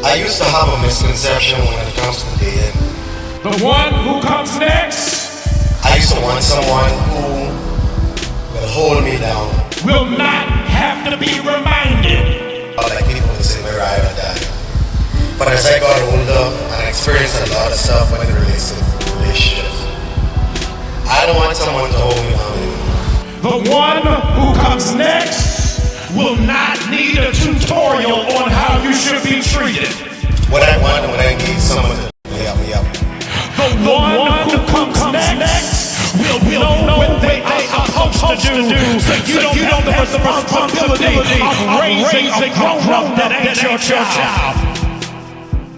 I used to have a misconception when it comes to dating. The one who comes next I used to want someone who will hold me down. will not have to be reminded. Like people would say, my ride or die. But as I got older and experienced a lot of stuff when it relates to relationships, I don't want someone to hold me down anymore. The one who comes next will not need a tutorial on how you should be treated. What I want when I need someone to lay me up. The one who comes next will know what they are supposed to do, so you don't have the responsibility of raising a grown-up that ain't your child.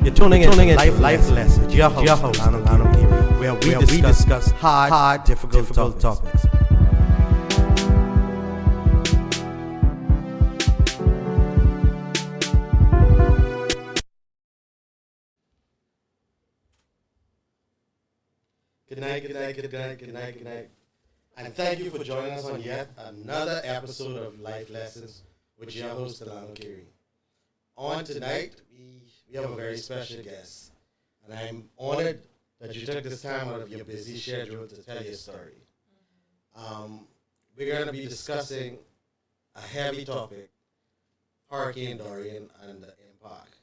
You're tuning in Life Lessons with your host, Delano Carey, where we discuss hard, difficult topics. Good night. And thank you for joining us on yet another episode of Life Lessons with your host, Delano Carey. On tonight, we have a very special guest. And I'm honored that you took this time out of your busy schedule to tell your story. We're going to be discussing a heavy topic, Hurricane Dorian and the impact.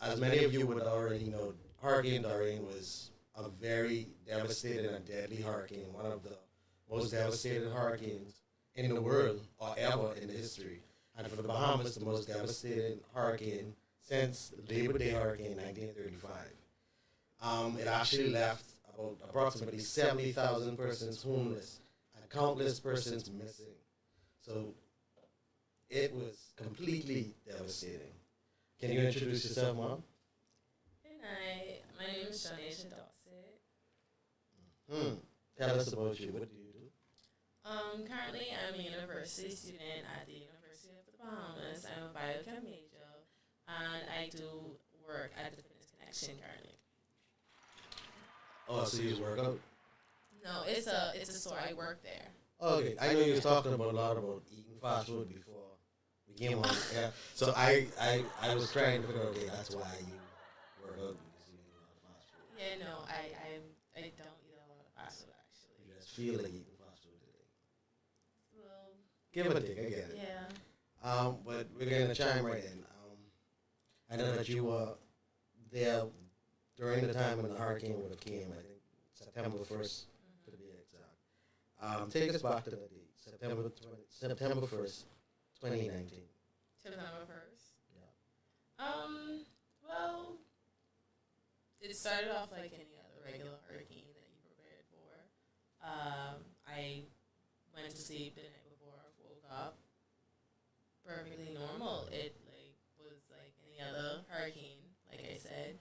As many of you would already know, Hurricane Dorian was a very devastating and deadly hurricane, one of the most devastating hurricanes in the world or ever in the history. And for the Bahamas, the most devastating hurricane since the Labor Day hurricane in 1935. It actually left about approximately 70,000 persons homeless and countless persons missing. So it was completely devastating. Can you introduce yourself, Mom? Good night. My name is Shanisha Dawson. Tell us about you. What do you do? Currently, I'm a university student at the University of the Bahamas. I'm a biochem major, and I do work at the Fitness Connection currently. Oh, so you work out? No, it's a store. I work there. Okay, I know you were talking about a lot about eating fast food before we came on. Yeah. So I was trying to figure out, okay, that's why you work out, because you eat a lot of fast food. Yeah, no, I don't eat a lot of fast food actually. You just feel like eating fast food today. Well, Give or take, I get it. yeah. But we're gonna chime right in. I know that you were there during the time when the hurricane would have came. I think September 1st to be exact. Take us back to that date, September 1st, 2019. September 1st. Yeah. Well, it started off like any other regular hurricane that you prepared for. I went to sleep the night before, woke up, perfectly normal. It was like any other hurricane, like I said.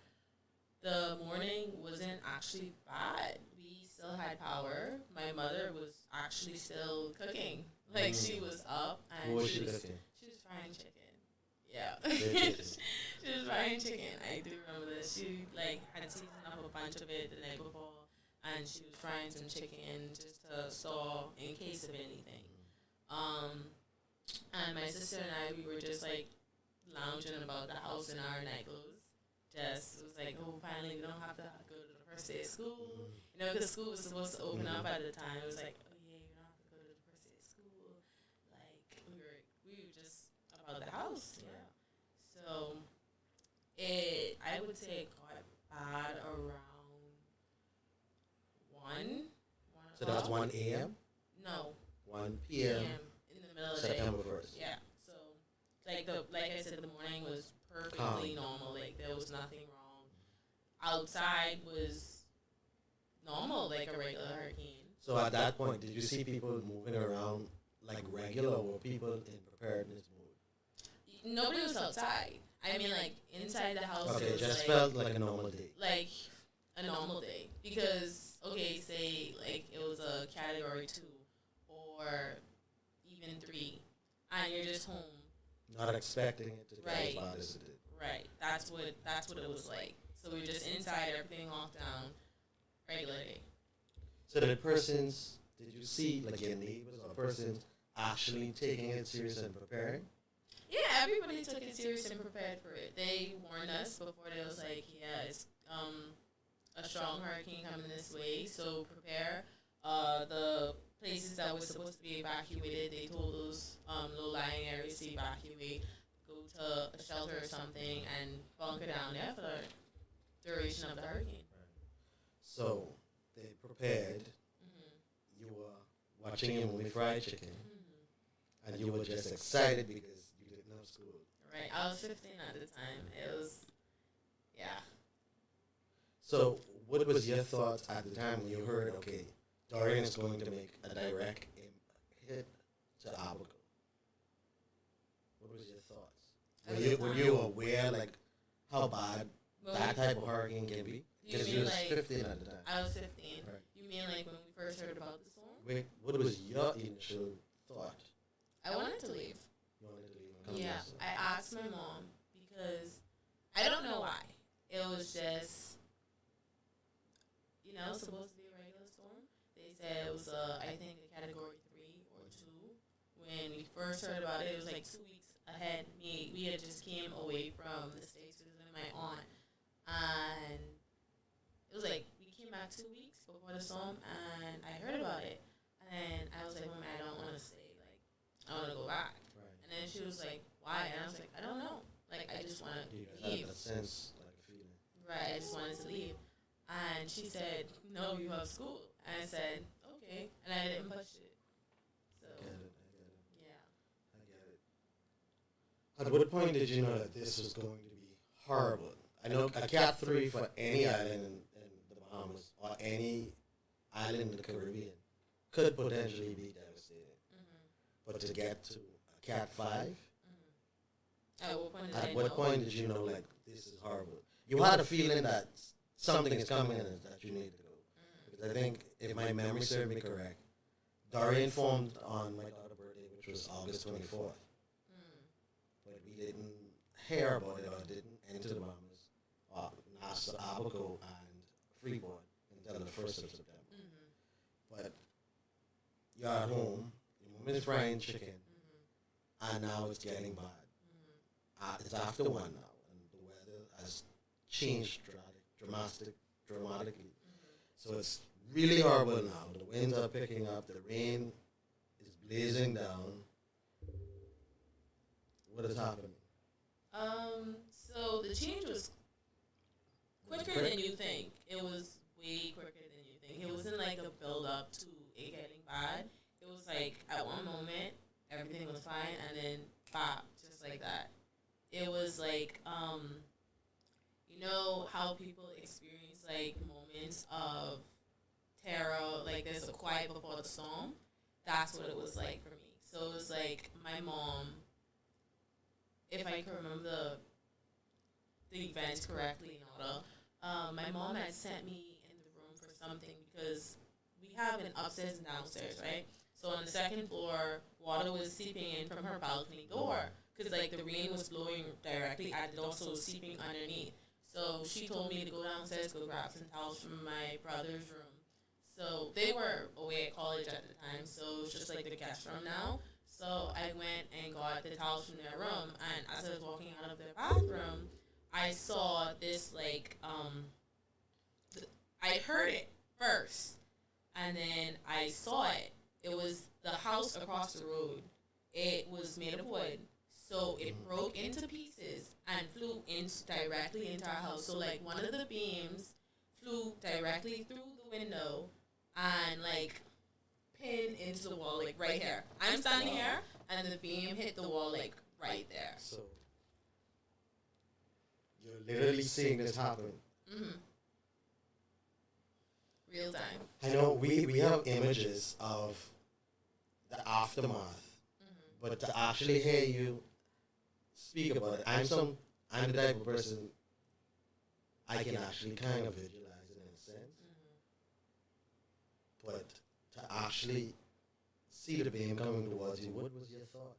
The morning wasn't actually bad. We still had power. My mother was actually still cooking. Like she was up and What was she she was cooking? frying chicken. Yeah. Chicken. She was frying chicken. I do remember this. She had seasoned up a bunch of it the night before, and she was frying some chicken just to store in case of anything. And my sister and I, we were just lounging about the house in our night clothes. Just it was like, oh, finally we don't have to go to the first day of school. You know, because school was supposed to open up at the time. It was like, oh yeah, you don't have to go to the first day of school. Like we were just about the house. Yeah. So I would say it got bad around 1. So that's 1 a.m.? No. 1 p.m. In the middle of the day. September 1st. Yeah. So like I said, the morning was perfectly normal. Like there was nothing wrong. Outside was normal, like a regular hurricane. So at that point, did you see people moving around like regular, or were people in preparedness mode? Nobody was outside. I mean, like inside the house. Okay, it was just felt like a normal day. like a normal day because say like it was a category 2 or even 3, and you're just home. Not expecting it to get as bad as it did. Right. That's what it was like. So we were just inside, everything locked down, regular day. So did you see like your neighbors or persons actually taking it serious and preparing? Yeah, everybody took it serious and prepared for it. They warned us before. They was like, yeah, it's a strong hurricane coming this way, so prepare. The places that were supposed to be evacuated, they told those low-lying areas to evacuate, go to a shelter or something, and bunker down there for the duration of the hurricane. So they prepared. You were watching your movie Fried Chicken, and you were just excited because you didn't have school. Right. I was 15 at the time. It was, yeah. So what was your thoughts at the time when you heard, okay, Dorian is going to make a direct hit to Abaco? What was your thoughts? Were you aware, like, how bad that type of hurricane can be? Because you were like, 15 at the time. I was 15. Right. You mean like when we first heard about the storm? Wait, what was your initial thought? I wanted to leave. You wanted to leave and come to Yeah, us? I asked my mom because I don't know why. It was just, supposed to be a regular storm. They said it was I think a category 3 or 2. When we first heard about it, it was like 2 weeks ahead. We had just came away from the States visiting my aunt, and it was like we came back 2 weeks before the storm, and I heard about it, and I was like, Mom, I don't want to stay. Like, I want to go back. Right. And then she was like, why? And I was like, I don't know. Like, I just want to leave. Had a sense, like a feeling. Right, I just wanted to leave. And she said, no, you have school. And I said, okay. And I didn't push it. So, I get it. yeah. I get it. At what point did you know that this was going to be horrible? I know a Cat 3 for any island in the Bahamas or any island in the Caribbean could potentially be devastating. But to get to a Cat 5, At what point did you know, like, this is horrible? You had a feeling that something is coming and that you need to go. Because I think, if my memory serves me correct, Dorian formed on my daughter's birthday, which was August 24th. But we didn't hear about it or didn't enter the Bahamas, Nassau, Abaco, and Freeport until the 1st of September. But you're at home, your mom is frying chicken, and now it's getting bad. It's after 1 now, and the weather has changed dramatically. So it's really horrible now. The winds are picking up. The rain is blazing down. What is happening? So the change was quicker than you think. It was way quicker than you think. It wasn't like a build up to it getting bad. It was like at one moment everything was fine, and then pop, just like that. It was like, you know how people experience like moments of terror, like there's a quiet before the storm. That's what it was like for me. So it was like my mom, if I can remember the events correctly in order, my mom had sent me in the room for something because we have an upstairs and downstairs, right? So on the second floor, water was seeping in from her balcony door because like the rain was blowing directly at the door, so it was seeping underneath. So she told me to go downstairs, go grab some towels from my brother's room. So they were away at college at the time, so it was just like the guest room now. So I went and got the towels from their room, and as I was walking out of their bathroom, I saw this like I heard it first, and then I saw it. It was the house across the road. It was made of wood, so it broke into pieces and flew directly into our house. So like one of the beams flew directly through the window and like pinned into the wall, like right here. I'm standing here, and the beam hit the wall like right there. So you're literally seeing this happen. Real time. I know we have images of the aftermath, but to actually hear you speak about it, I'm the type of person I can actually kind of visualize it in a sense, but to actually see the beam coming towards you, what was your thought?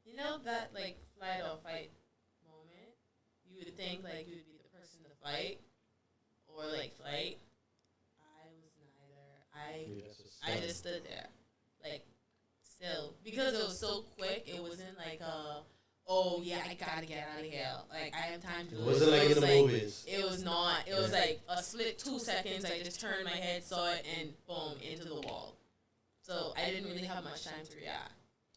You know that like flight or fight moment? You would think like you would be the person to fight or like flight. I was neither. I just stood there, like still, because it was so quick, it wasn't like oh yeah, I gotta get out of here. Like I have time to do it. Wasn't like in the movies. It was not. It was like a split 2 seconds. I just turned my head, saw it, and boom, into the wall. So I didn't really have much time to react.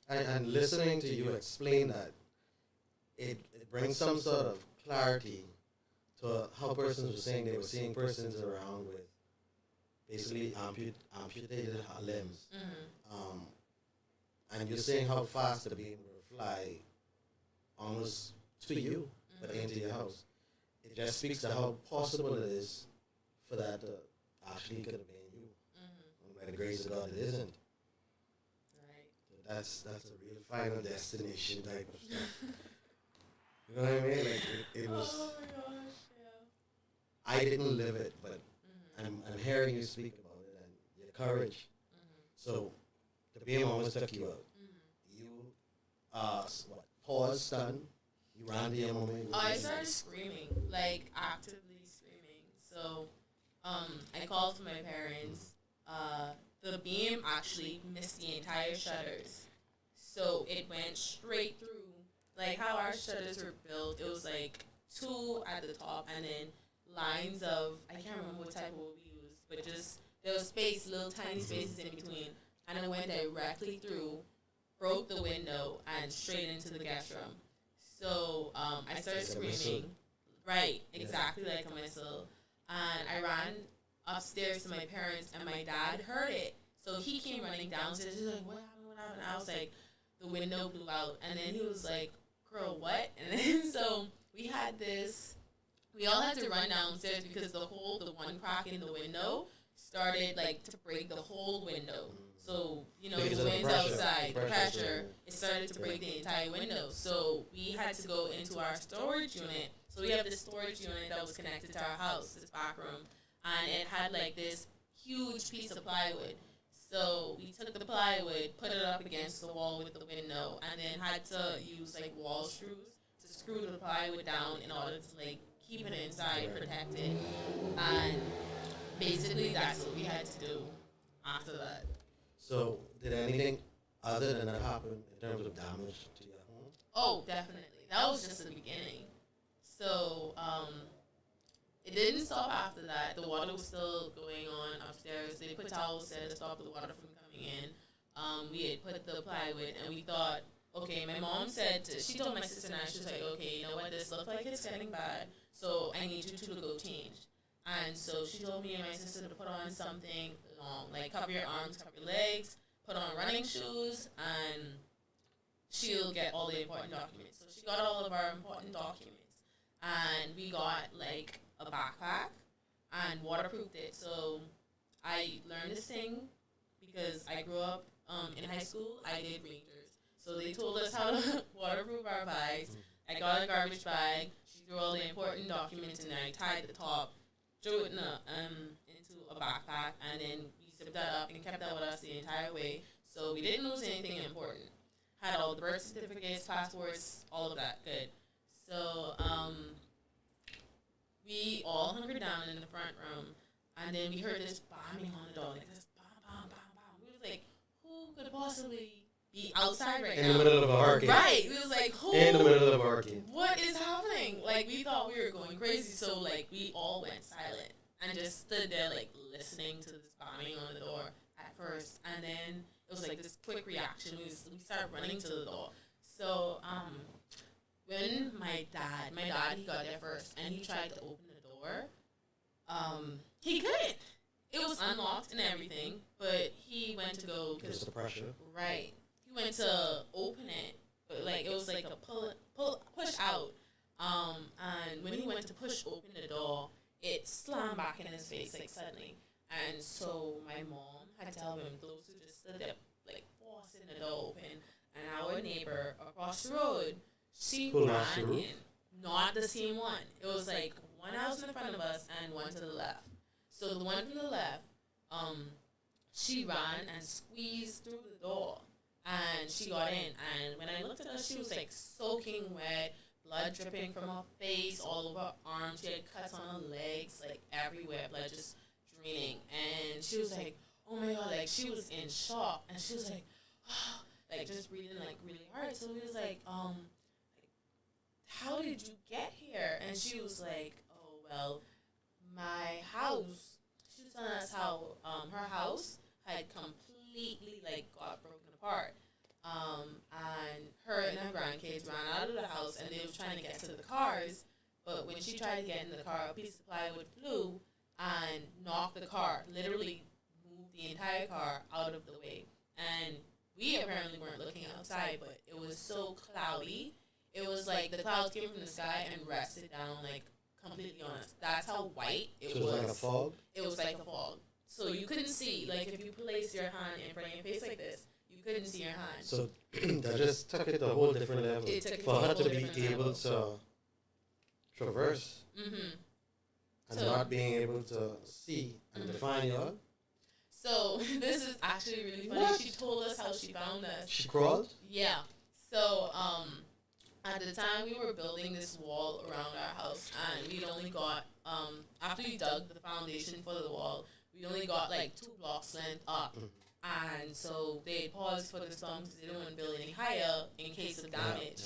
And listening to you explain that, it brings some sort of clarity to how persons were saying they were seeing persons around with basically amputated limbs. Mm-hmm. And you're saying how fast the beam will fly almost to you, but into your house. It just speaks to how possible it is for that to actually could have been you. And by the grace of God, it isn't. Right. That's a real final destination type of stuff. You know what I mean? Like it was. Oh my gosh! Yeah. I didn't live it, but I'm hearing you speak about it and your courage. So the beam almost took you out. You paused, stunned. You ran to your moment. I started screaming, like actively screaming. So, I called for my parents. The beam actually missed the entire shutters, so it went straight through. Like how our shutters were built, it was like 2 at the top, and then lines of, I can't remember what type of wood we used, but just there was little tiny spaces in between, and it went directly through, broke the window, and straight into the guest room. So I started screaming. Right, exactly like a missile. And I ran upstairs to my parents, and my dad heard it. So he came running downstairs. He's like, what happened, what happened? I was like, the window blew out. And then he was like, girl, what? And then so we all had to run downstairs because the one crack in the window started like to break the whole window. So, you know, the wind's outside, the pressure, it started to break the entire window. So we had to go into our storage unit. So we have this storage unit that was connected to our house, this back room. And it had like this huge piece of plywood. So we took the plywood, put it up against the wall with the window, and then had to use like wall screws to screw the plywood down in order to like keep it inside, protect it. And basically that's what we had to do after that. So did anything other than that happen in terms of damage to your home? Oh, definitely. That was just the beginning. So, it didn't stop after that. The water was still going on upstairs. They put towels there to stop the water from coming in. We had put the plywood, and we thought, okay, my mom she told my sister and I, she was like, okay, you know what, this looks like it's getting bad, so I need you two to go change. And so she told me and my sister to put on something long, like cover your arms, cover your legs, put on running shoes, and she'll get all the important documents. So she got all of our important documents. And we got like a backpack and waterproofed it. So I learned this thing because I grew up in high school. I did Rangers. So they told us how to waterproof our bags. I got a garbage bag. She threw all the important documents in there. I tied the top, threw it into a backpack, and then we zipped that up and kept that with us the entire way. So we didn't lose anything important. Had all the birth certificates, passports, all of that. Good. So, we all hunkered down in the front room, and then we heard this bombing on the door, like this bomb, bomb, bomb, bomb. We was like, who could possibly be outside right now? In the middle of a hurricane. Right. We was like, who? In the middle of a hurricane. What is happening? Like, we thought we were going crazy, so, like, we all went silent and just stood there, like, listening to this bombing on the door at first, and then it was, like, this quick reaction. We started running to the door. So, when my dad, he got there first, and he tried to open the door, he couldn't. It was unlocked and everything, but he went to go... Just the pressure. Right. He went to open it, but, like, it was like a push out. And when he went to push open the door, it slammed back in his face, like, suddenly. And so my mom had to tell him, those who just stood there, like, forcing the door open. And our neighbor across the road... She ran in, not the same one. It was like one house in front of us and one to the left. So the one from the left, she ran and squeezed through the door, and she got in. And when I looked at her, she was like soaking wet, blood dripping from her face, all over her arms. She had cuts on her legs, like everywhere, blood just draining. And she was like, oh my God, like she was in shock. And she was like, oh, like just breathing like really hard. So he was like, how did you get here? And she was like, oh well, my house. She was telling us how her house had completely like got broken apart. And her and her grandkids ran out of the house and they were trying to get to the cars. But when she tried to get in the car, a piece of plywood flew and knocked the car, literally moved the entire car out of the way. And we apparently weren't looking outside, but it was so cloudy. It was like the clouds came from the sky and rested down like completely on us. That's how white it was. So it was like a fog? It was like a fog. So you couldn't see, like if you place your hand in front of your face like this, you couldn't see your hand. So that just took it to a whole different level. It took it for to a her whole to be different able level. to traverse and So- not being able to see and define you. So this is actually really funny. What? She told us how she found us. She crawled? Yeah. So at the time we were building this wall around our house, and we'd only got after we dug the foundation for the wall, we only got like 2 blocks length up. And so they paused for the storm because they didn't want to build any higher in case of damage.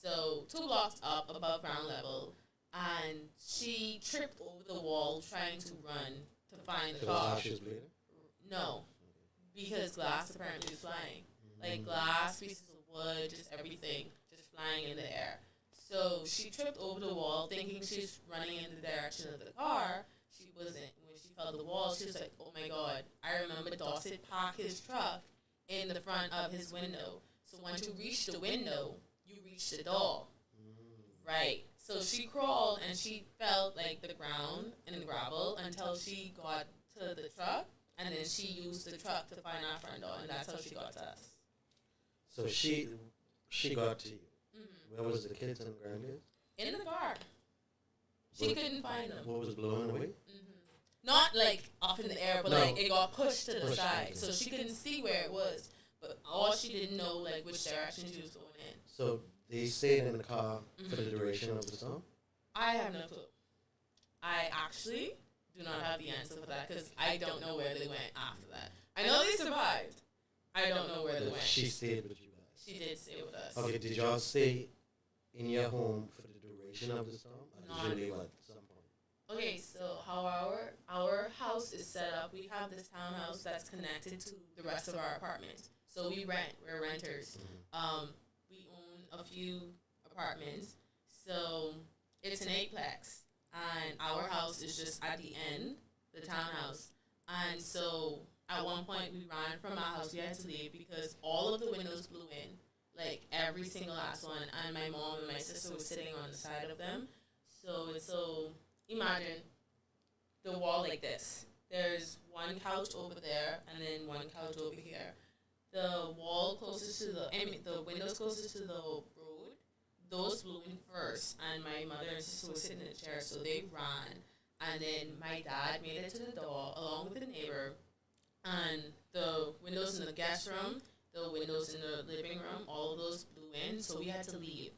So 2 blocks up above ground level, and she tripped over the wall trying to run to find the car. She was bleeding? No, because glass apparently was flying. Like glass, pieces of wood, just everything, just flying in the air. So she tripped over the wall thinking she's running in the direction of the car. She wasn't. When she felt the wall, she was like, oh my God. I remember Dorset parked his truck in the front of his window. So once you reach the window, you reach the door. Right. So she crawled and she felt like the ground and the gravel until she got to the truck. And then she used the truck to find our front door, and that's how she got to us. So she got to you. Where was the kids and the grandkids? In the car. She couldn't find them. What was blowing away? Not like off in the air, but No. like it got pushed to the Pushed, side. okay. So she couldn't see where it was. But all she didn't know, like, which direction she was going in. So they stayed in the car for the duration of the storm? I have no clue. I actually do not have the answer for that because I don't know where they went after that. I know they survived. I don't know where they went. She stayed with you guys. She did stay with us. Okay, did y'all stay in your home for the duration of the storm? Or did you leave at some point? Okay, so how our house is set up, we have this townhouse that's connected to the rest of our apartments. So we rent. We're renters. We own a few apartments. So it's an 8-plex. And our house is just at the end, the townhouse. And so at one point we ran from our house. We had to leave because all of the windows blew in, like every single last one. And my mom and my sister were sitting on the side of them. So imagine the wall like this. There's one couch over there and then one couch over here. The wall closest to the windows closest to the road, those blew in first, and my mother and sister were sitting in a chair, so they ran. And then my dad made it to the door along with the neighbor, and the windows in the guest room, the windows in the living room, all of those blew in, so we had to leave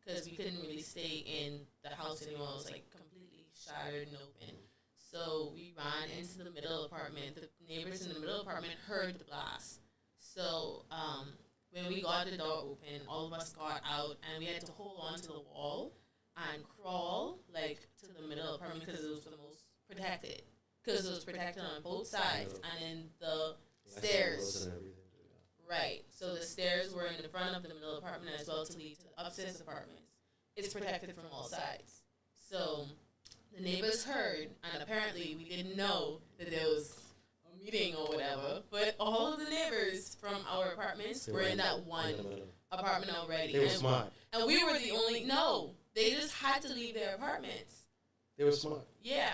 because we couldn't really stay in the house anymore. It was like completely shattered and open. So we ran into the middle apartment. The neighbors in the middle apartment heard the blast. So when we got the door open, all of us got out, and we had to hold on to the wall and crawl like to the middle apartment because it was the most protected. Because it was protected on both sides, and then the stairs. And everything. Right. So the stairs were in the front of the middle apartment as well to lead to the upstairs apartments. It's protected from all sides. So the neighbors heard, and apparently we didn't know that there was a meeting or whatever, but all of the neighbors from our apartments were in that one apartment already. They were smart. And we were the only, no, they just had to leave their apartments. They were smart. Yeah.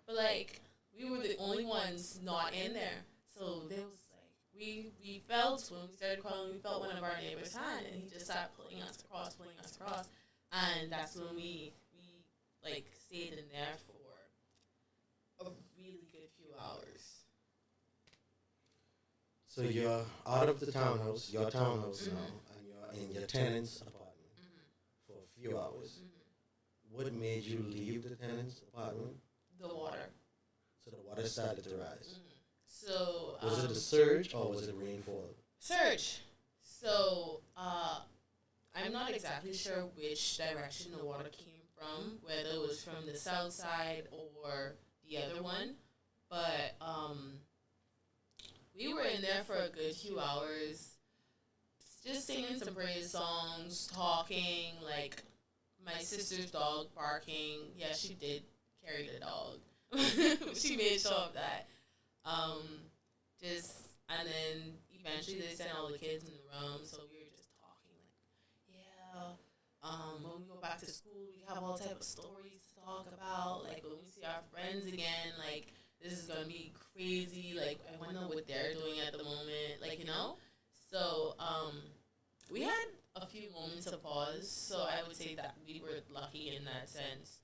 But like, we were the only ones not in there. So there was like, we felt, when we started crawling, we felt one of our neighbors' hand, and he just started pulling us across. And that's when we like stayed in there for a really good few hours. So you're out of the townhouse, your townhouse now, and you're in your tenant's apartment for a few hours. What made you leave the tenant's apartment? The water. So the water started to rise. So Was it a surge or was it rainfall? surge. So, I'm not exactly sure which direction the water came from, whether it was from the south side or the other one. But we were in there for a good few hours, just singing some praise songs, talking, like my sister's dog barking. Yeah, she did carry the dog. She made sure of that. And then eventually they sent all the kids in the room, so we were just talking like, yeah. When we go back to school, we have all type of stories to talk about. Like when we see our friends again, like this is gonna be crazy. Like I wonder what they're doing at the moment. Like So we had a few moments of pause. So I would say that we were lucky in that sense.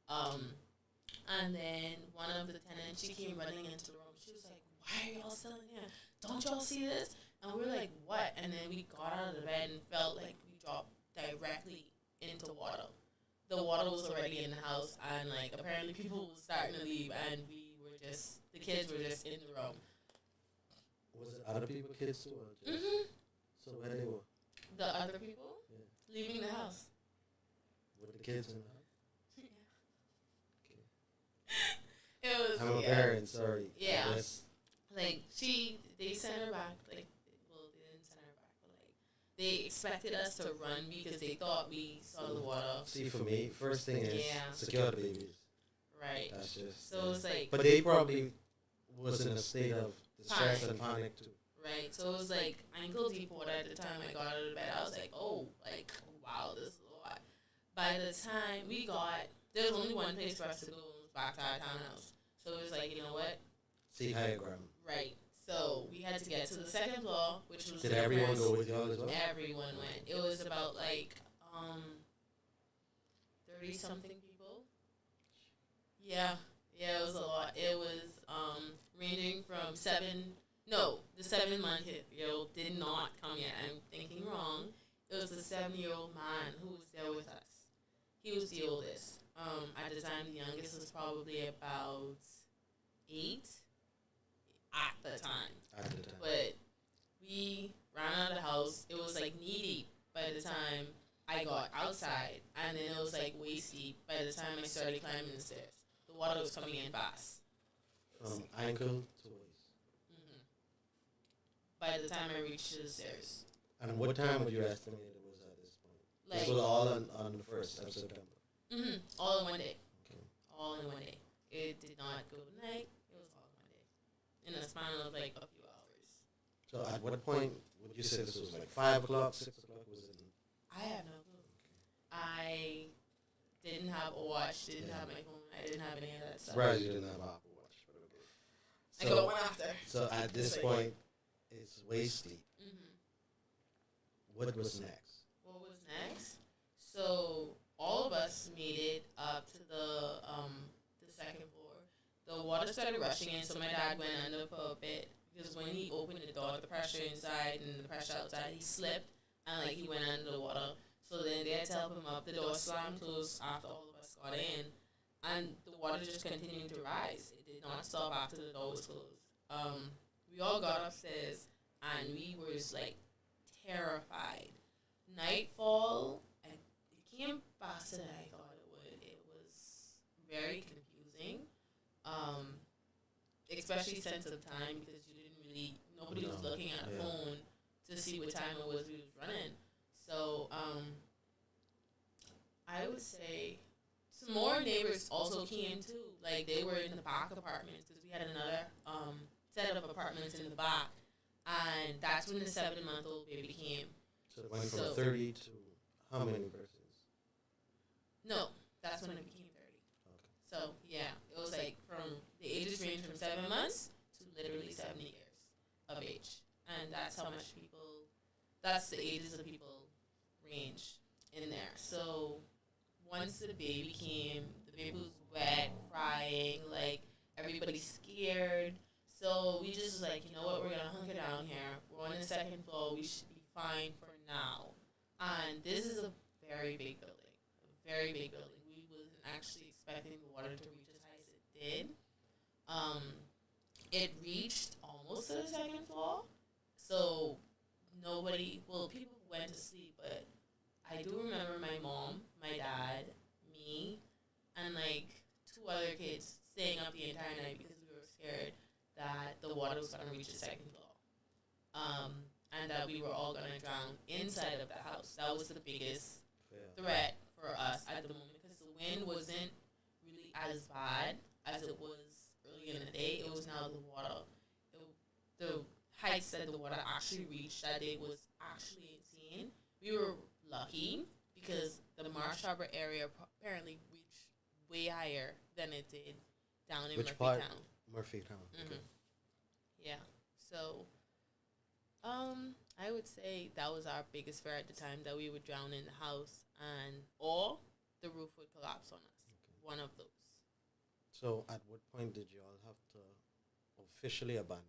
And then one of the tenants, she came running into the room. She was like, "Why are y'all still in here? Don't y'all see this?" And we were like, "What?" And then we got out of the bed and felt like we dropped directly into water. The water was already in the house, and like apparently people were starting to leave, and the kids were just in the room. Was it other people, kids too? Or just, So where they were? The other people leaving the house. With the kids in the house? It was. I'm a parent, sorry. Yeah. Like they sent her back. Like, well, they didn't send her back, but like they expected us to run because they thought we saw the water. See, for me, first thing is secure the babies. Right. That's just. So it's like. But they probably was in a state of distress and panic too. Right. So it was like ankle deep water at the time I got out of the bed. I was like, oh, like wow, this is a lot. By the time we got, there was only one place for us to go. It was back to our townhouse. So it was like, you know what? See higher ground. Right. So we had to get to the second floor, which was. Did everyone go with y'all as well? Everyone went. It was about like 30 something people. Yeah, it was a lot. It was ranging from the 7-month-old did not come yet. I'm thinking wrong. It was a 7-year-old man who was there with us. He was the oldest. At the time, the youngest was probably about 8 at the time. But we ran out of the house. It was like knee deep by the time I got outside, and then it was like waist deep by the time I started climbing the stairs. The water was coming in fast. From ankle to waist. By the time I reached the stairs. And what time would you estimate it was at this point? Like, this was all on the 1st of September. All in one day. Okay. All in one day. It did not go night. It was all in one day. In a span of like a few hours. So at what point would you say this was like 5 o'clock, 6 o'clock? Was it? I have no clue. I didn't have a watch. Didn't have my phone. I didn't have any of that stuff. Surprised you didn't have Apple Watch. But okay. I got one after. So at this point, it's waist deep. What was next? What was next? So all of us made it up to the second floor. The water started rushing in, so my dad went under for a bit because when he opened the door, the pressure inside and the pressure outside, he slipped and like he went under the water. So then they had to help him up. The door slammed closed after all of us got in, and the water just continued to rise. It did not stop after the door was closed. We all got upstairs and we were just like terrified. Nightfall, it came faster than I thought it would. It was very confusing, especially sense of time because nobody was looking at a phone to see what time it was we was running. So I would say some more neighbors also came too. Like they were in the back apartments because we had another set of apartments in the back. And that's when the 7-month-old baby came. So it went from 30 to how many persons? No, that's when it became 30. Okay. So, yeah, it was like from the ages range from 7 months to literally 70 years of age. And that's how much that's the ages of people range in there. So, once the baby came, the baby was wet, crying, like everybody's scared. So we just was like, you know what, we're going to hunker down here. We're on the second floor. We should be fine for now. And this is a very big building. A very big building. We wasn't actually expecting the water to reach as high as it did. It reached almost to the second floor. So nobody. Well, people went to sleep, but I do remember my mom, my dad, me, and like two other kids staying up the entire night because we were scared that the water was gonna reach the second floor. And that we were all gonna drown inside of the house. That was the biggest threat for us at the moment because the wind wasn't really as bad as it was early in the day. It was now the water. The heights that the water actually reached that day was actually insane. We were lucky because the Marsh Harbor area apparently reached way higher than it did down in Which part? Murphytown. Murphytown. Okay. Yeah. So, I would say that was our biggest fear at the time, that we would drown in the house or the roof would collapse on us. Okay. One of those. So, at what point did you all have to officially abandon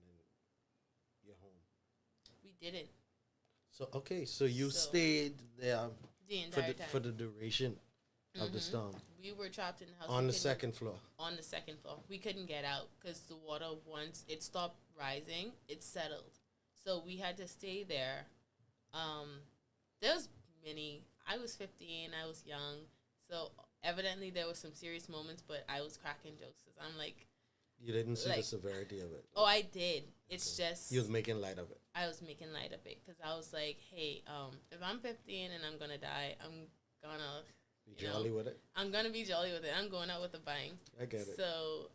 your home? We didn't. So, okay, so you stayed there the entire time. For the duration of the storm. We were trapped in the house. On the second floor. On the second floor. We couldn't get out because the water, once it stopped rising, it settled. So we had to stay there. There was I was 15, I was young. So evidently there were some serious moments, but I was cracking jokes because I'm like... You didn't see the severity of it. Oh, I did. It's just... You was making light of it. I was making light of it because I was like, hey, if I'm 15 and I'm going to die, I'm going to... Be jolly with it? I'm going to be jolly with it. I'm going out with a bang. I get it. So,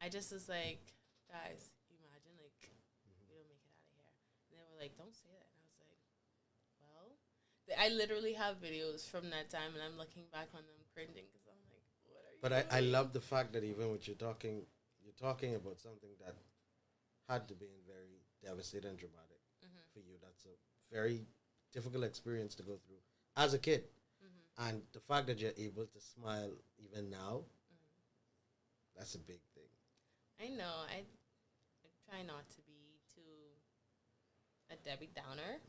I just was like, guys, imagine, like, we don't make it out of here. And they were like, don't say that. And I was like, well, I literally have videos from that time, and I'm looking back on them cringing because I'm like, what are you doing? I love the fact that even with you're talking about something that had to be very devastating and dramatic for you. That's a very difficult experience to go through as a kid. And the fact that you're able to smile even now, that's a big thing. I know. I try not to be too a Debbie Downer,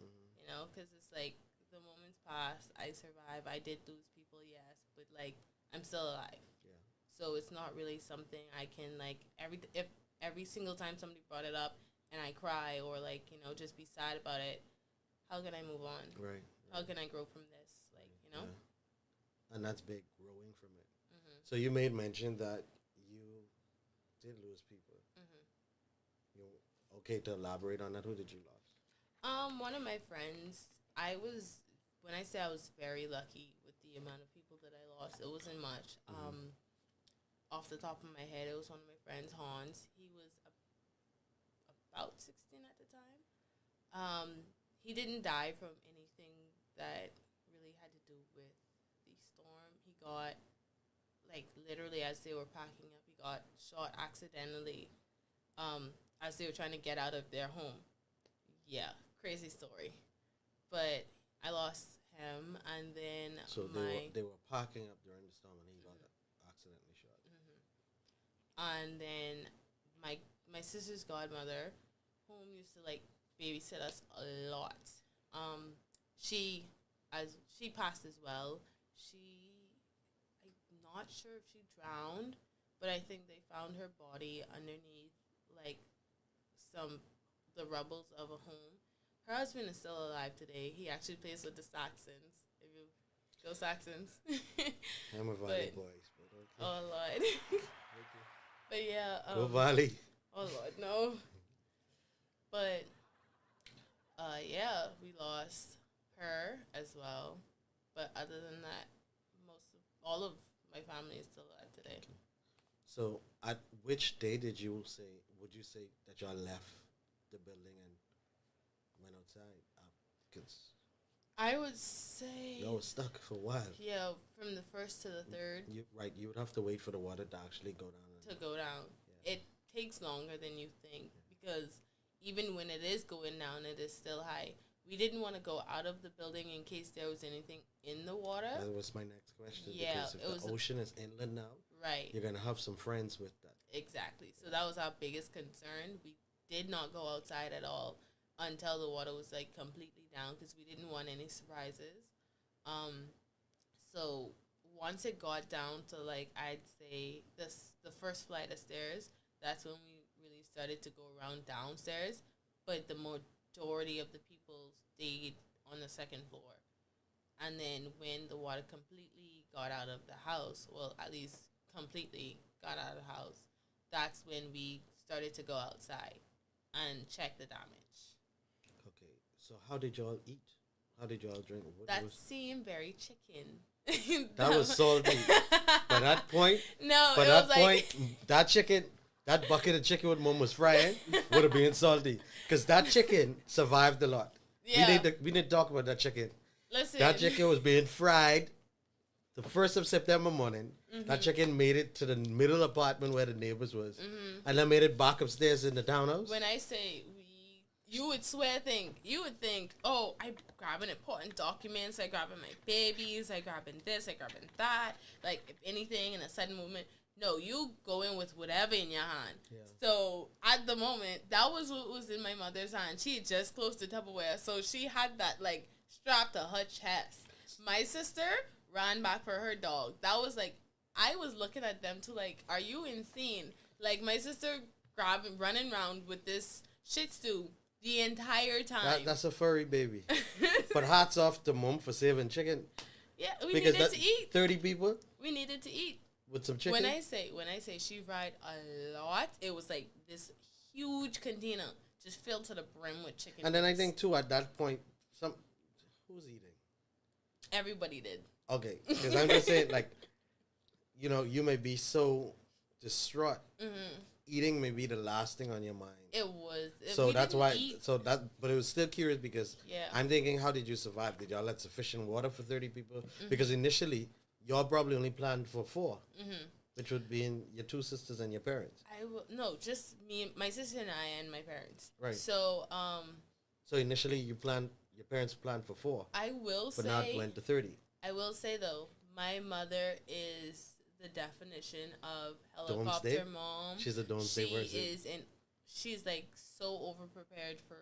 because it's like the moments pass, I survive, I did lose people, yes, but, like, I'm still alive. Yeah. So it's not really something I can, like, every single time somebody brought it up and I cry or, like, just be sad about it, how can I move on? Right. How can I grow from this? Like, Yeah. And that's big, growing from it. So you made mention that you did lose people. You okay to elaborate on that? Who did you lose? One of my friends. When I say I was very lucky with the amount of people that I lost, it wasn't much. Off the top of my head, it was one of my friends, Hans. He was about 16 at the time. He didn't die from anything that really had to do with the storm. He got, like, literally as they were packing up, he got shot accidentally as they were trying to get out of their home. Yeah, crazy story. But I lost him, and then so they were packing up during the storm, and he got accidentally shot. And then my sister's godmother, whom used to, like, babysit us a lot. She passed as well. I'm not sure if she drowned, but I think they found her body underneath, like, the rubbles of a home. Her husband is still alive today. He actually plays with the Saxons. If you go Saxons. I'm a Valley boys, but okay. Oh Lord. But yeah. Go Valley. Oh Lord, no. But yeah, we lost her as well. But other than that, all of my family is still alive today. Okay. So, at which day would you say that y'all left the building and went outside? Because I would say y'all was stuck for a while. Yeah, from the 1st to the 3rd. You would have to wait for the water to actually go down. Yeah. It takes longer than you think because even when it is going down, it is still high. We didn't want to go out of the building in case there was anything in the water. That was my next question. Yeah, because if the ocean is inland now, right, you're gonna have some friends with that. Exactly. So that was our biggest concern. We did not go outside at all until the water was, like, completely down because we didn't want any surprises. So once it got down to, like, I'd say the first flight of stairs, that's when we really started to go around downstairs. But the majority of the people stayed on the second floor. And then when the water completely got out of the house, well, at least completely got out of the house, that's when we started to go outside and check the damage. Okay, so how did y'all eat? How did y'all drink? That seemed very chicken. That was salty. By that point, no, by it that was point, like that chicken, that bucket of chicken with mom was frying would have been salty. Because that chicken survived a lot. yeah. We need to talk about that chicken. Listen, That chicken was being fried the 1st of September morning. Mm-hmm. That chicken made it to the middle apartment where the neighbors was. And then made it back upstairs in the townhouse. when I say you would you would think, oh, I grabbing important documents, I grabbing my babies, I grabbing this, I grabbing that, like if anything in a sudden movement. No, you go in with whatever in your hand. Yeah. So at the moment, that was what was in my mother's hand. She had just closed the Tupperware, so she had that like strapped to her chest. My sister ran back for her dog. That was like, I was looking at them too, like, are you insane? Like my sister running around with this Shih Tzu the entire time. That's a furry baby. But hats off to mom for saving chicken. Yeah, we Because needed to eat. 30 people We needed to eat. with some chicken. When I say she fried a lot, it was like this huge container just filled to the brim with chicken. And then I breast. think too at that point, who's eating? Everybody did. Okay, because I'm just saying, like, you know, you may be so distraught. Eating may be the last thing on your mind. It was. So we that's didn't why. eat. So that, but it was still curious because Yeah. I'm thinking, how did you survive? Did y'all have sufficient water for 30 people? Because initially, y'all probably only planned for 4, which would be in your 2 sisters and your parents. No, just me, my sister and I, and my parents. Right. So So initially, your parents planned for 4, I will but say. now it went to 30. I will say though, my mother is the definition of Doomsday? helicopter mom. She's a doomsday person. She's like so over prepared for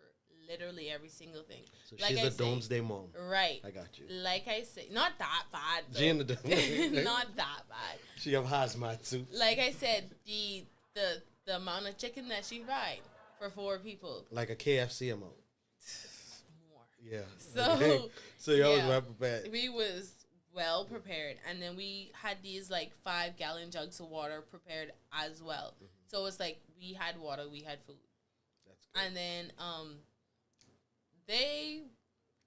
literally every single thing. So Like she's I a say, doomsday mom. Right. I got you. Like I say, not that bad. Though. She in the doomsday. Not that bad. She have hazmat suits. Like I said, the amount of chicken that she fried for 4 people. Like a KFC amount. More. Yeah. So, so y'all was yeah. well prepared. We was well prepared, and then we had these like 5-gallon jugs of water prepared as well. So it's like we had water, we had food. That's good. And then they,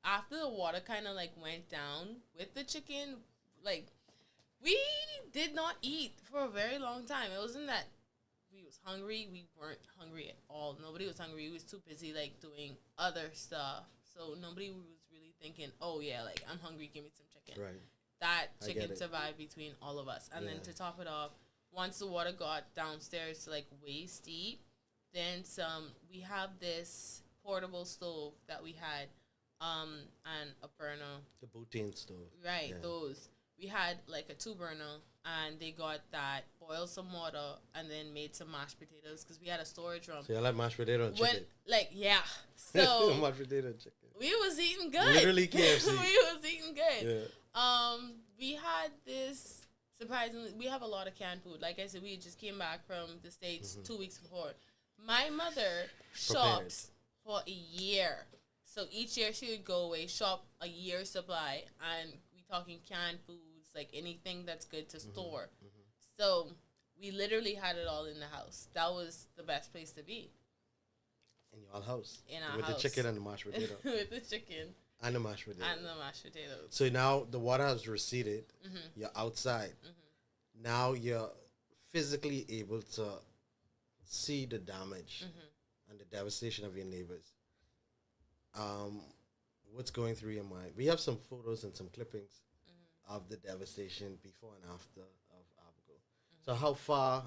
after the water kind of like went down with the chicken, like we did not eat for a very long time. It wasn't that we was hungry. We weren't hungry at all. Nobody was hungry. We was too busy like doing other stuff. So nobody was really thinking, oh yeah, like I'm hungry, give me some chicken. Right. That I get chicken it. survived between all of us. And then Yeah. to top it off, once the water got downstairs to like waist deep, then we have this portable stove that we had, and a burner. The butane stove. Right, Yeah. those. We had like a 2-burner, and they got that, boiled some water, and then made some mashed potatoes because we had a storage room. So y'all like mashed potato and When, chicken. like, yeah. So mashed potato and chicken. we was eating good. Literally KFC. we was eating good. Yeah. We had this, surprisingly, we have a lot of canned food. Like I said, we just came back from the States 2 weeks before. My mother shops for a year. So each year she would go away, shop a year's supply, and we talking canned foods, like anything that's good to store. So we literally had it all in the house. That was the best place to be. In your house. In our with house. the chicken and the mashed potato. With the chicken and the mashed potato. and the mashed potatoes. So now the water has receded. You're outside. Now you're physically able to see the damage and the devastation of your neighbors. What's going through your mind? We have some photos and some clippings of the devastation before and after of Abigail. So how far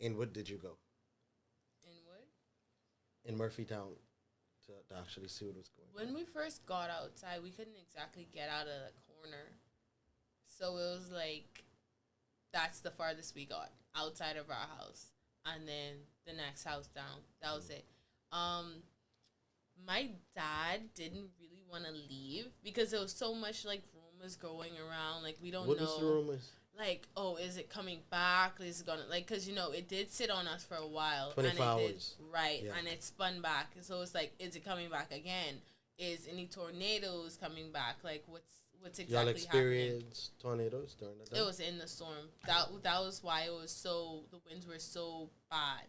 inward did you go In wood? in Murphytown to actually see what was going on? When we first got outside, we couldn't exactly get out of the corner. So it was like, that's the farthest we got outside of our house. And then the next house down. That was it. My dad didn't really want to leave because there was so much like rumors going around. Like we don't What know. was the rumors? like, oh, is it coming back? Is it gonna, like, because, you know, it did sit on us for a while. 24 and it hours. Did, right, Yeah. and it spun back. So it's like, is it coming back again? Is any tornadoes coming back? Like, what's exactly Y'all happening? experienced tornadoes during the time? It was in the storm. That was why it was so, the winds were so bad.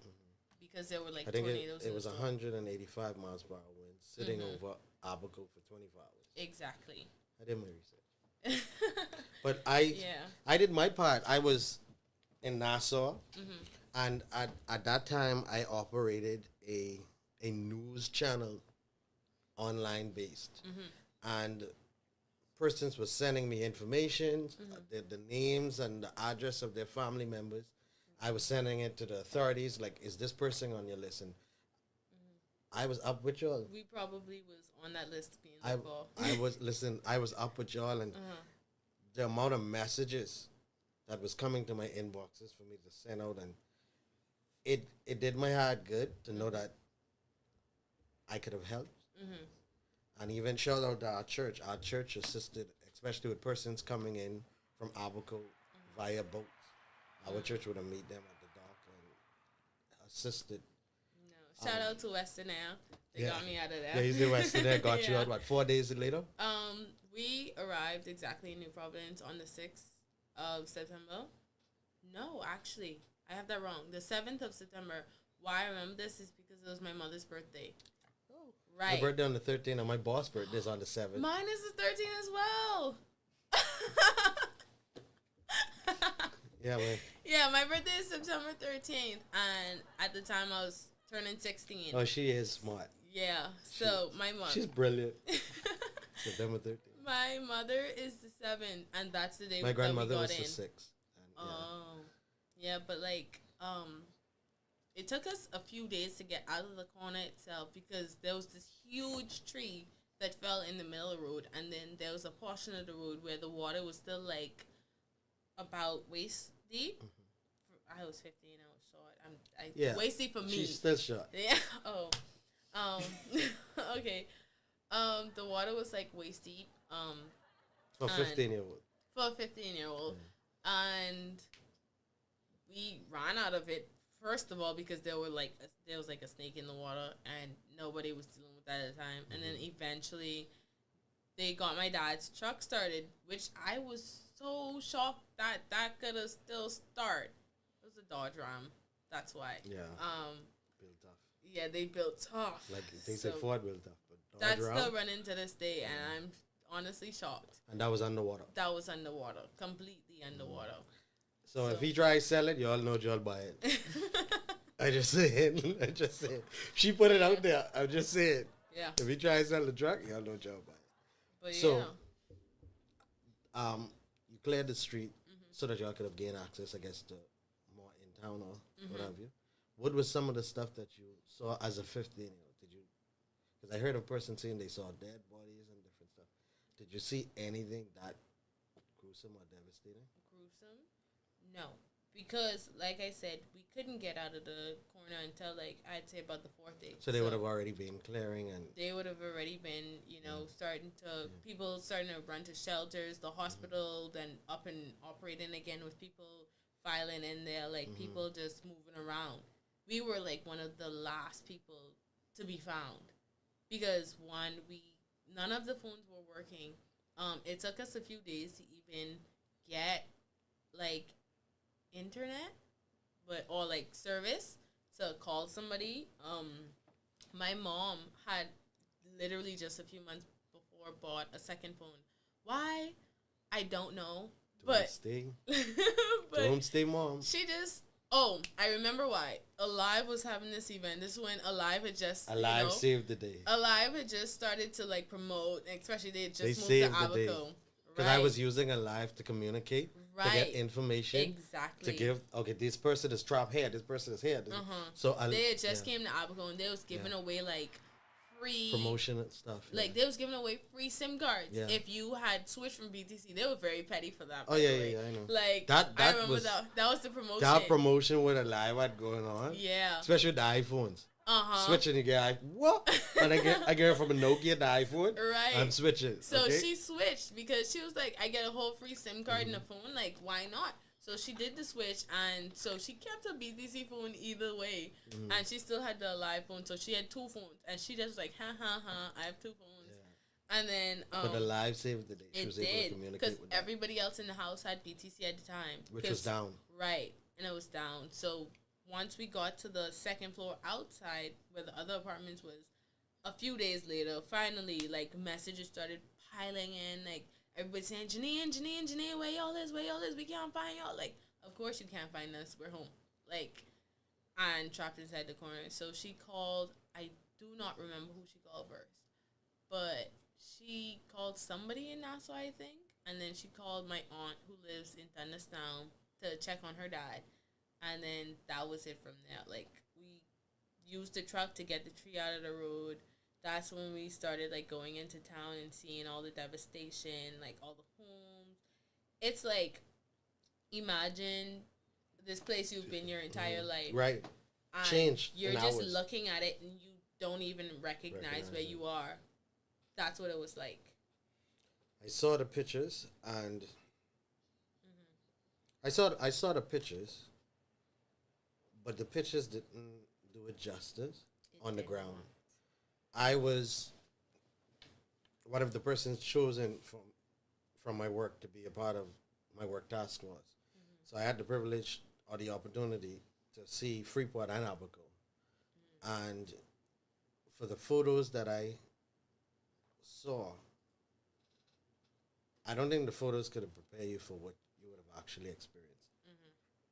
Because there were, like, I think tornadoes. it was storm. 185 miles per hour wind sitting over Abaco for 24 hours. Exactly. I did my research. But I Yeah. did my part. I was in Nassau, and at that time I operated a news channel, online based, and persons were sending me information, the names and the address of their family members. I was sending it to the authorities, like, is this person on your list? And I was up with y'all. We probably was on that list being I involved. was up with y'all, and the amount of messages that was coming to my inboxes for me to send out, and it did my heart good to know that I could have helped. And even shout out to our church. Our church assisted, especially with persons coming in from Abaco via boats. Our church would have meet them at the dock and assisted. No. Shout out to Western Air. They got me out of there. Yeah, he's in Western Air, got you out, 4 days later? We arrived exactly in New Providence on the 6th of September. No, actually, I have that wrong. The 7th of September. Why I remember this is because it was my mother's birthday. Oh, right. My birthday on the 13th, and my boss' birthday is on the 7th. Mine is the 13th as well. Yeah, man. Yeah, my birthday is September 13th, and at the time I was turning 16. Oh, she is smart. Yeah, so my mom. She's brilliant. September 13th. My mother is the 7th, and that's the day My grandmother that we was got the in. 6th. And, Oh, yeah, but like, it took us a few days to get out of the corner itself because there was this huge tree that fell in the middle of the road, and then there was a portion of the road where the water was still like about waist deep. I was 15. I was short. Waist deep for me. She's still short. Yeah. Oh. Okay. The water was like waist deep. For a 15-year-old. For a 15-year-old, and we ran out of it. First of all, because there was like a snake in the water, and nobody was dealing with that at the time. And then eventually, they got my dad's truck started, which I was so shocked that could have still start. It was a Dodge Ram. That's why. Yeah. Built tough. Yeah, they built tough. Like they say Ford built tough, but Dodge that's Ram, still running to this day, and I'm honestly shocked. and that was underwater. That was underwater, completely underwater. So if he tries to sell it, y'all know y'all buy it. I just saying. She put it out there. I'm just saying. Yeah. If he tries to sell the truck, y'all know y'all buy it. But So, you cleared the street so that y'all could have gained access, I guess, to more in town or what have you. What was some of the stuff that you saw as a 15-year-old? Did you? Because I heard a person saying they saw dead bodies and different stuff. Did you see anything that gruesome or devastating? Gruesome? No. Because, like I said, we couldn't get out of the corner until, like, I'd say about the 4th day. So they would have already been clearing and... They would have already been, people starting to run to shelters, the hospital, then up and operating again with people filing in there, like, people just moving around. We were, like, one of the last people to be found. Because, one, none of the phones were working. It took us a few days to even get, like, internet, or like service to call somebody. My mom had literally just a few months before bought a second phone. Why? I don't know. But don't stay, mom. She just. Oh, I remember why. Alive was having this event. This is when Alive had just saved the day. Alive had just started to like promote, especially they had just moved saved to Abaco. Because I was using Alive to communicate, to get information. Exactly. To give, this person is trapped here, this person is here. So they had just came to Abaco and they was giving away like free promotion and stuff. Like they was giving away free SIM cards. Yeah. If you had switched from BTC, they were very petty for that. Oh yeah, I know. Like I remember that was the promotion. That promotion with Alive had going on. Yeah. Especially with the iPhones. Switching to get what? And I get it from a Nokia to iPhone. Right. I'm switching. So okay? she switched because she was like, I get a whole free SIM card in the phone. Like, why not? So she did the switch, and so she kept her BTC phone either way, and she still had the live phone. So she had 2 phones, and she just was like, ha ha ha, I have 2 phones. Yeah. And then but the live saved the day. She was able to communicate because with that. everybody else in the house had BTC at the time, Which was down. Right, and it was down. So once we got to the second floor outside where the other apartments was, a few days later, finally, like, messages started piling in, like, everybody saying, Janine, where y'all is, we can't find y'all. Like, of course you can't find us, we're home. Like, and trapped inside the corner. So she called, I do not remember who she called first, but she called somebody in Nassau, I think, and then she called my aunt who lives in Thunderstown to check on her dad. And then that was it from there. Like, we used the truck to get the tree out of the road. That's when we started, like, going into town and seeing all the devastation, like, all the homes. It's like, imagine this place you've been your entire life. Right. And Changed. you're just looking at it and you don't even recognize where you are. That's what it was like. I saw the pictures, and I saw the pictures, but the pictures didn't do it justice on the ground. I was one of the persons chosen from my work to be a part of my work task force. So I had the privilege or the opportunity to see Freeport and Abaco. And for the photos that I saw, I don't think the photos could have prepared you for what you would have actually experienced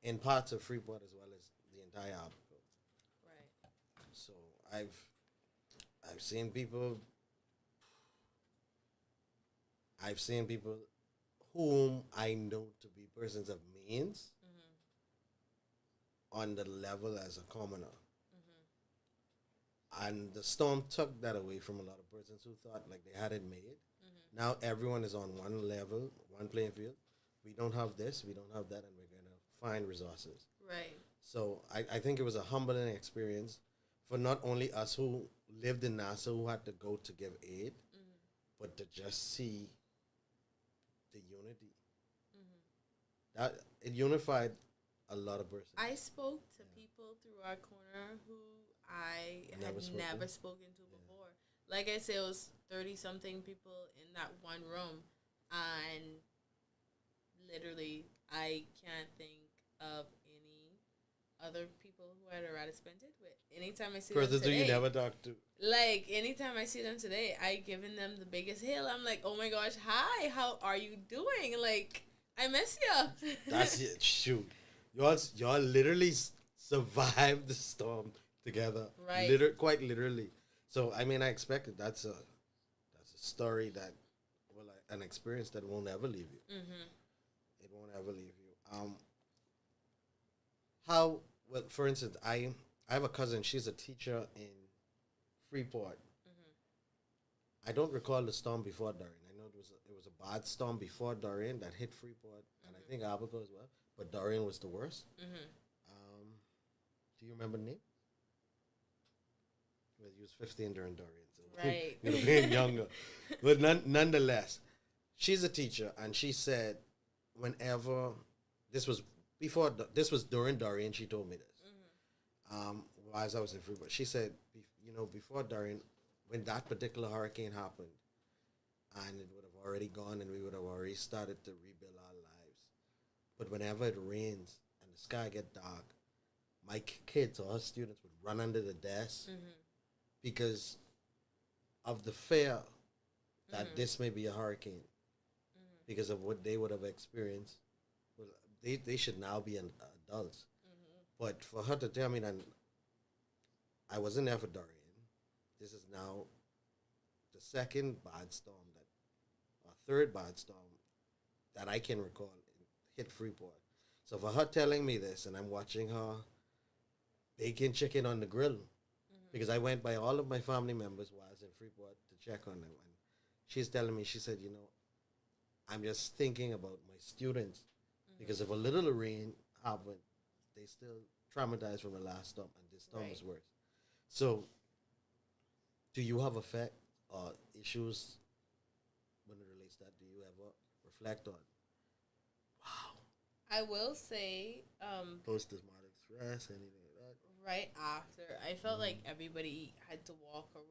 in parts of Freeport as well as the entire Abaco. Right. So I've seen people whom I know to be persons of means on the level as a commoner. And the storm took that away from a lot of persons who thought like they had it made. Now everyone is on one level, one playing field. We don't have this, we don't have that, and we're going to find resources. Right. So I think it was a humbling experience for not only us who lived in Nassau who had to go to give aid, but to just see the unity. That it unified a lot of persons. I spoke to people through our corner who I had never spoken to before. Like I said, it was 30-something people in that one room, and literally, I can't think of any other people who I'd rather spend it with. Anytime I see them today, you never talk to. Like, anytime I see them today, I given them the biggest hail. I'm like, oh my gosh, hi, how are you doing? Like, I miss you. That's it. Shoot, y'all literally survived the storm together. Right. Quite literally. So I mean, I expected that's a story that an experience that won't ever leave you. It won't ever leave you. Well, for instance, I have a cousin. She's a teacher in Freeport. I don't recall the storm before Dorian. I know it was a bad storm before Dorian that hit Freeport, and I think Abaco as well. But Dorian was the worst. Do you remember the name? Well, he was 15 during Dorian, so Right. being younger. But nonetheless, she's a teacher, and she said, whenever this was during Dorian, she told me this. As I was in Freeport, she said, before Dorian, when that particular hurricane happened, and it would have already gone, and we would have already started to rebuild our lives. But whenever it rains and the sky get dark, my kids or her students would run under the desk because of the fear that this may be a hurricane, because of what they would have experienced. Well, they should now be adults. But for her to tell me that I wasn't there for Dorian, this is now the second bad storm third bad storm that I can recall hit Freeport. So for her telling me this, and I'm watching her baking chicken on the grill, because I went by all of my family members while I was in Freeport to check on them, and she's telling me, she said, I'm just thinking about my students, because if a little rain happened, they still traumatized from the last storm, and this storm was worse. So, do you have effect issues when it relates to that? Do you ever reflect on I will say, post-traumatic stress, anything like that? right after, I felt like everybody had to walk on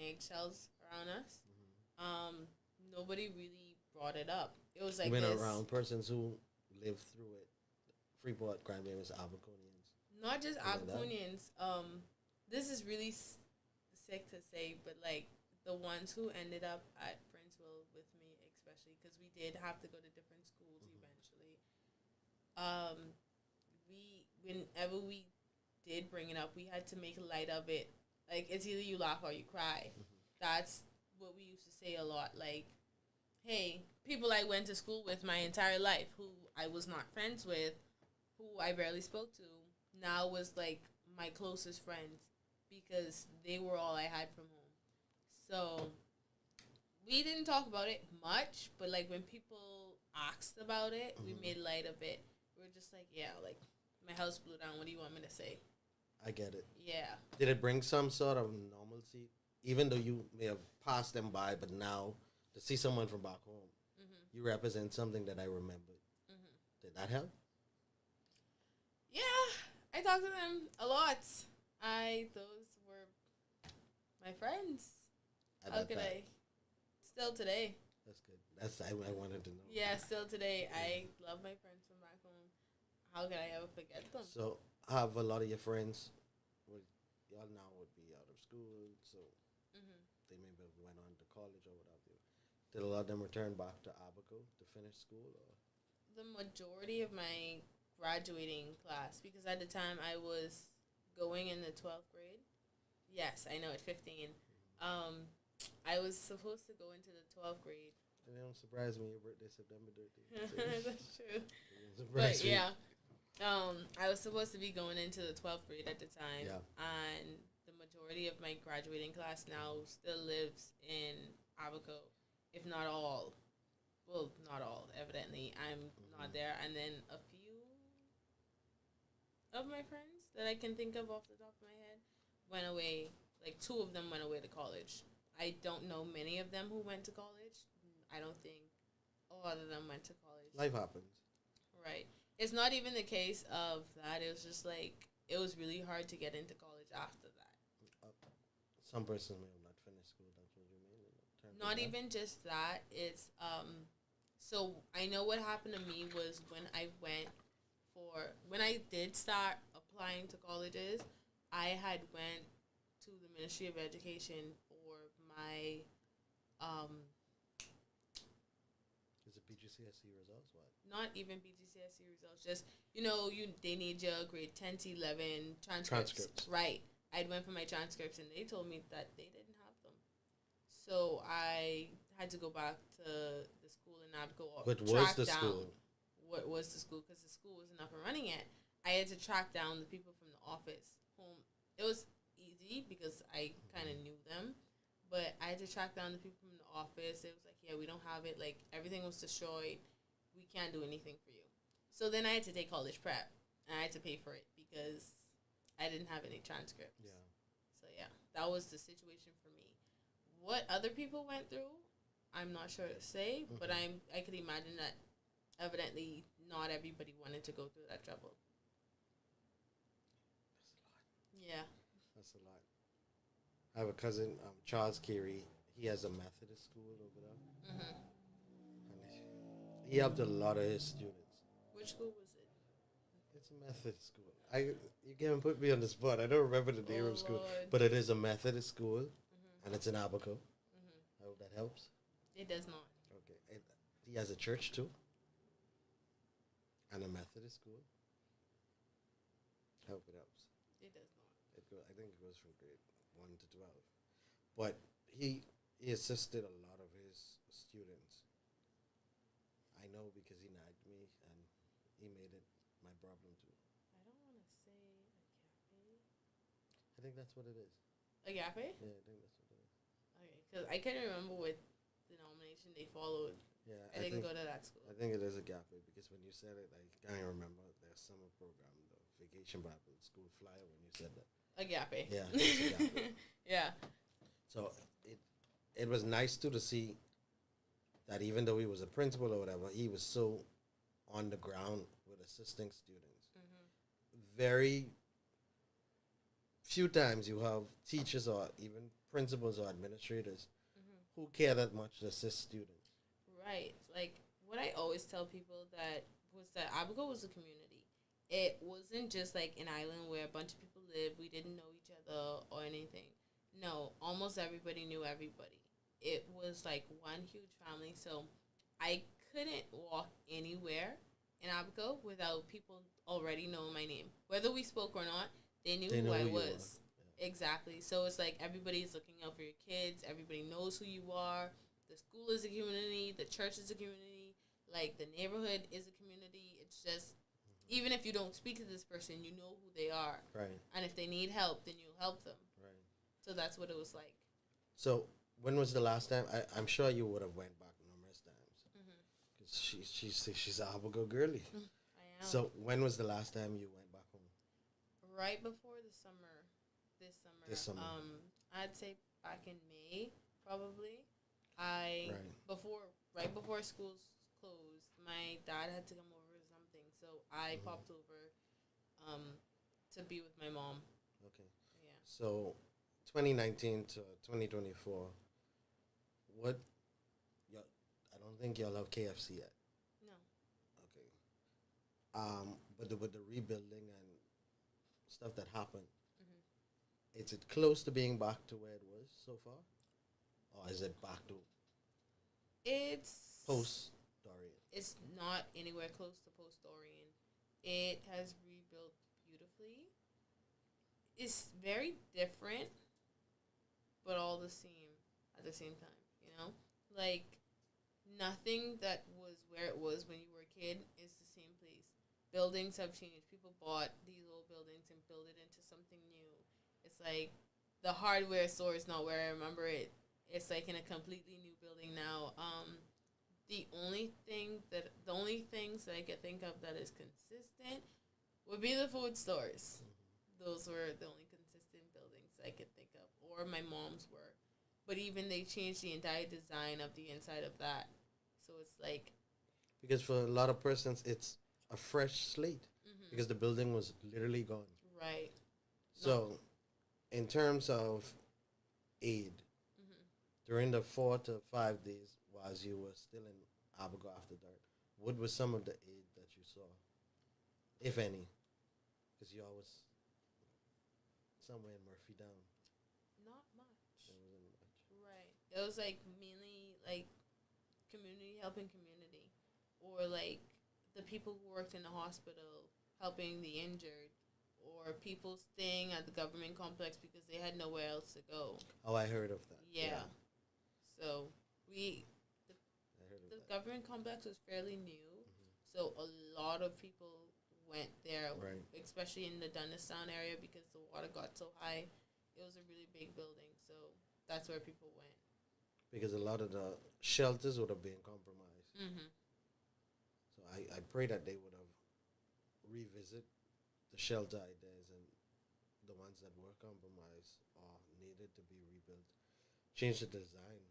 eggshells around us. Nobody really brought it up. It was like You went this, around persons who lived through it. Freeport, Grandmamas, Alberconians. not just Something like that. Abconians. This is really sick to say, but like the ones who ended up at Princeville with me, especially because we did have to go to different schools eventually. Whenever we did bring it up, we had to make light of it. Like, it's either you laugh or you cry. That's what we used to say a lot. Like, hey, people I went to school with my entire life, who I was not friends with, who I barely spoke to, now was like my closest friends because they were all I had from home. So we didn't talk about it much, but like when people asked about it, we made light of it. We were just like, yeah, like my house blew down. What do you want me to say? I get it. Yeah. Did it bring some sort of normalcy, even though you may have passed them by, but now to see someone from back home, you represent something that I remembered. Did that help? Yeah, I talked to them a lot. Those were my friends. At How that could time? I? Still today. That's good. I wanted to know. Yeah, still today. I love my friends from back home. How could I ever forget them? So, have a lot of your friends, y'all now would be out of school, so they maybe went on to college or whatever. Did a lot of them return back to Abaco to finish school? Or? The majority of my graduating class, because at the time I was going in the 12th grade. Yes, I know, at 15. I was supposed to go into the 12th grade. And it don't surprise me, your birthday September 13th. That's true. Surprise But me. yeah, I was supposed to be going into the 12th grade at the time. Yeah. And the majority of my graduating class now still lives in Abaco, if not all. Well, not all, evidently. I'm not there. And then a few of my friends that I can think of off the top of my head went away. Like, 2 of them went away to college. I don't know many of them who went to college. I don't think a lot of them went to college. Life happens. Right. It's not even the case of that. It was just like, it was really hard to get into college after that. Some person may have not finished school. That's what you mean. Not even just that. It's, so I know what happened to me was when I did start applying to colleges, I had went to the Ministry of Education for my, Is it PGCSE results? What? not even BGCSE results, just, they need your grade 10 to 11 transcripts. Right. I went for my transcripts and they told me that they didn't have them. So I had to go back to the school in Abaco. What was the school? What was the school? Because the school wasn't up and running yet. I had to track down the people from the office. It was easy because I kind of knew them. But I had to track down the people from the office. It was like, yeah, we don't have it. Like, everything was destroyed. We can't do anything for you. So then I had to take college prep. And I had to pay for it because I didn't have any transcripts. Yeah. So, yeah, that was the situation for me. What other people went through, I'm not sure to say. But I could imagine that evidently not everybody wanted to go through that trouble. Yeah. That's a lot. I have a cousin, Charles Carey. He has a Methodist school over there. And he helped a lot of his students. Which school was it? It's a Methodist school. You can't put me on the spot. I don't remember the name of the school. Lord. But it is a Methodist school. And it's in Abaco. I hope that helps. It does not. Okay. He has a church too. And a Methodist school. I hope it helps. It does not. I think it goes from grade 1 to 12. But he assisted a lot of his students. I know because he nagged me and he made it my problem too. I don't want to say agape. I think that's what it is. Agape? Yeah, I think that's what it is. Okay, because I can't remember what denomination they followed. Yeah, I didn't go to that school. I think it is agape because when you said it, I can't remember their summer program, the vacation Bible school flyer when you said that. Agape. Yeah. It's agape. Yeah. So it was nice too to see that even though he was a principal or whatever, he was so on the ground with assisting students. Very few times you have teachers or even principals or administrators who care that much to assist students. Right. Like what I always tell people that Abigail was a community. It wasn't just like an island where a bunch of people lived. We didn't know each other or anything. No, almost everybody knew everybody. It was like one huge family. So I couldn't walk anywhere in Abigail without people already knowing my name. Whether we spoke or not, they knew who I was. Yeah. Exactly. So it's like everybody's looking out for your kids. Everybody knows who you are. The school is a community. The church is a community. Like, the neighborhood is a community. It's just, even if you don't speak to this person, you know who they are. Right. And if they need help, then you'll help them. Right. So that's what it was like. So when was the last time? I'm sure you would have went back numerous times. Because she's a Abigail girly. I am. So when was the last time you went back home? Right before the summer. This summer. I'd say back in May, probably. Right before schools closed, my dad had to come over or something, so I popped over to be with my mom. Okay. Yeah. So 2019 to 2024, I don't think y'all have KFC yet. No. Okay. But with the rebuilding and stuff that happened, is it close to being back to where it was so far? Or is it back to It's post Dorian? It's not anywhere close to post Dorian. It has rebuilt beautifully. It's very different, but all the same at the same time, you know? Like, nothing that was where it was when you were a kid is the same place. Buildings have changed. People bought these old buildings and built it into something new. It's like the hardware store is not where I remember it. It's like in a completely new building now. The only things that I could think of that is consistent would be the food stores. Those were the only consistent buildings I could think of, or my mom's were. But even they changed the entire design of the inside of that. So it's like, because for a lot of persons, it's a fresh slate because the building was literally gone. Right. So, in terms of aid, during the 4 to 5 days while you were still in Abigail after dark, what was some of the aid that you saw, if any? Because you always somewhere in Murphy Down. Not much. It wasn't much. Right. It was like mainly like community helping community, or like the people who worked in the hospital helping the injured, or people staying at the government complex because they had nowhere else to go. Oh, I heard of that. Yeah. So the government complex was fairly new, so a lot of people went there, right, especially in the Dundestown area because the water got so high. It was a really big building, so that's where people went. Because a lot of the shelters would have been compromised. So I pray that they would have revisit the shelter ideas and the ones that were compromised or needed to be rebuilt, change the design.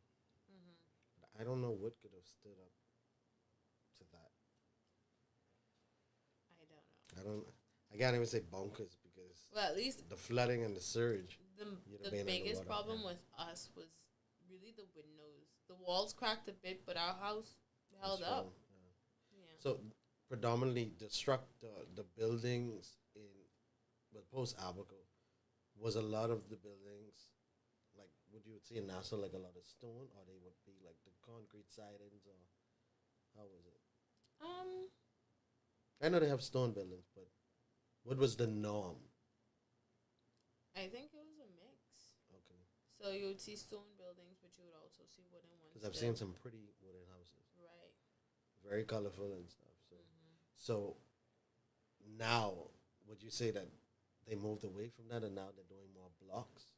But I don't know what could have stood up to that. I don't know. I can't even say bunkers because at least the flooding and the surge. The biggest problem with us was really the windows. The walls cracked a bit, but our house held up. Yeah. So predominantly the buildings in post Abigail was a lot of the buildings, like what you would see in Nassau, like a lot of stone, or they would be like the concrete sidings, or how was it? I know they have stone buildings, but what was the norm? I think it was a mix. Okay. So you would see stone buildings, but you would also see wooden ones. Because I've seen some pretty wooden houses. Right. Very colorful and stuff. So now, would you say that they moved away from that and now they're doing more blocks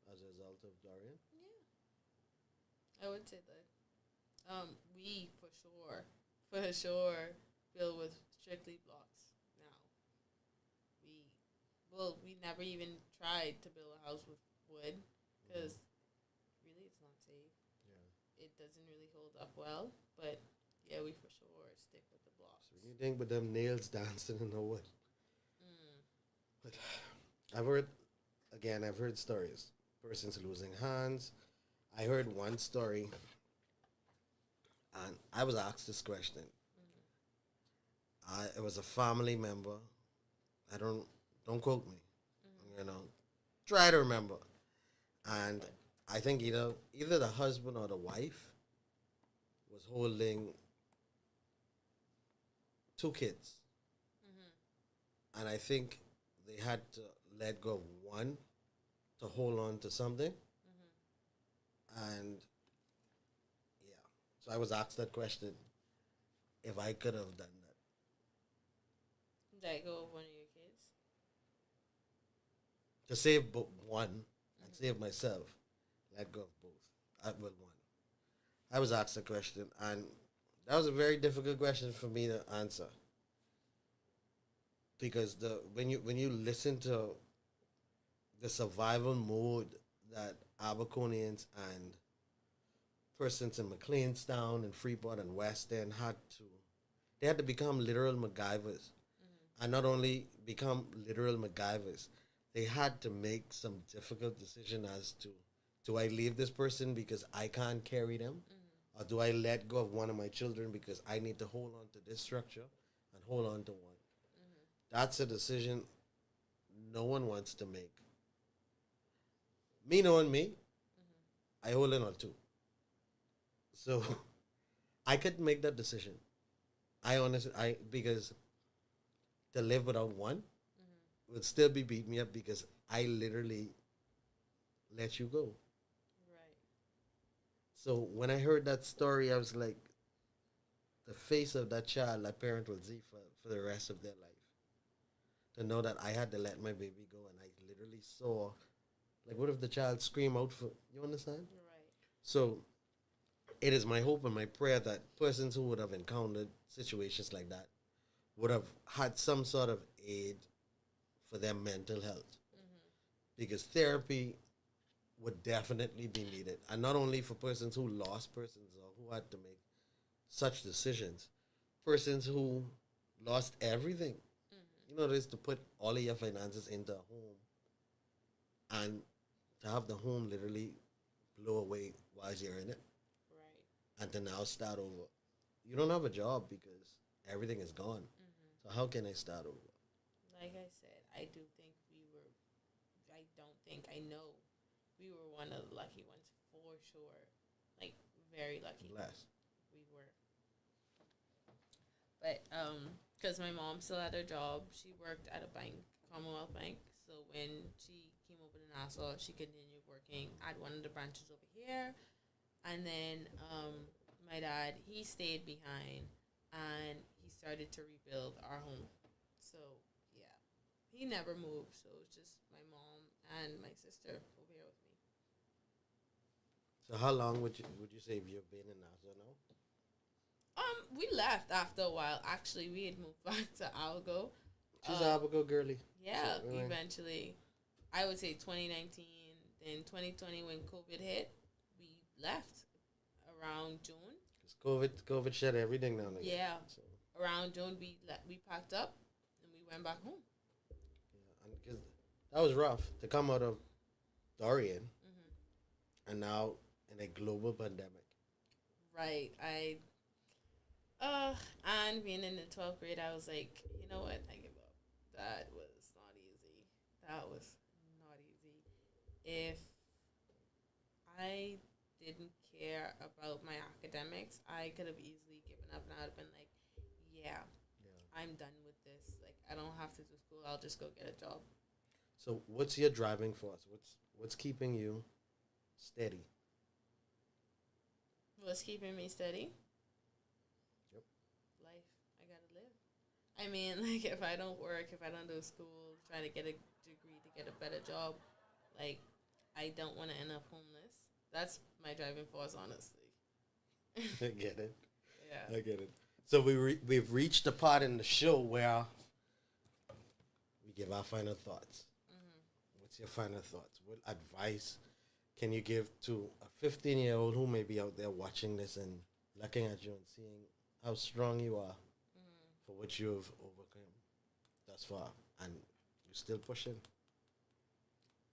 as a result of Dorian? Yeah. I would say that. We, for sure, build with strictly blocks now. well, we never even tried to build a house with wood because really it's not safe. Yeah. It doesn't really hold up well, but yeah, we for sure stick with the blocks. So you think with them nails dancing in the wood. Mm. But I've heard stories. Persons losing hands. I heard one story, and I was asked this question. It was a family member. Don't quote me. You know, try to remember. And I think either the husband or the wife was holding two kids, and I think they had to let go of one to hold on to something. And yeah, so I was asked that question if I could have done that Let go of one of your kids. to save one and save myself. Let go of both. Well, one. I was asked the question, and that was a very difficult question for me to answer because when you listen to the survival mode that Aberconians and persons in McLeanstown and Freeport and West End they had to become literal MacGyvers. And not only become literal MacGyvers, they had to make some difficult decision as to, do I leave this person because I can't carry them? Or do I let go of one of my children because I need to hold on to this structure and hold on to one? That's a decision no one wants to make. Me knowing me, I hold on two. So I couldn't make that decision. Because to live without one would still be beat me up because I literally let you go. Right. So when I heard that story, I was like, the face of that child, that parent will see for the rest of their life. To know that I had to let my baby go and I literally saw, like, what if the child scream out for, you understand? Right. So it is my hope and my prayer that persons who would have encountered situations like that would have had some sort of aid for their mental health. Because therapy would definitely be needed. And not only for persons who lost persons or who had to make such decisions, persons who lost everything. You know, there's to put all of your finances into a home and to have the home literally blow away while you're in it. Right. And to now start over. You don't have a job because everything is gone. So how can I start over? Like I said, I know we were one of the lucky ones for sure. Like, very lucky. Blessed. We were. But, because my mom still had her job, she worked at a bank, Commonwealth Bank. So when she came over to Nassau, she continued working at one of the branches over here. And then my dad, he stayed behind and he started to rebuild our home. So, yeah. He never moved. So it was just my mom and my sister over here with me. So how long would you say you've been in Nassau now? We left after a while. Actually, we had moved back to Algo. She's an Algo girly. Yeah, So, really? eventually. I would say 2019. Then 2020, when COVID hit, we left around June. Because COVID shut everything down again. Yeah. So, Around June, we packed up and we went back home. yeah, and because that was rough to come out of Dorian and now in a global pandemic. Right. And being in the 12th grade, I was like, you know what? I give up. That was not easy. That was not easy. If I didn't care about my academics, I could have easily given up and I would have been like, yeah, I'm done with this. Like, I don't have to do school. I'll just go get a job. So what's your driving force? What's keeping you steady? What's keeping me steady? Yep. Life. I gotta live. I mean, like, if I don't work, if I don't do school, trying to get a degree to get a better job, like, I don't want to end up homeless. That's my driving force, honestly. I get it. Yeah. I get it. So we've reached the part in the show where we we give our final thoughts. What's your final thoughts? What advice can you give to a 15-year-old who may be out there watching this and looking at you and seeing how strong you are for what you have overcome thus far, and you're still pushing?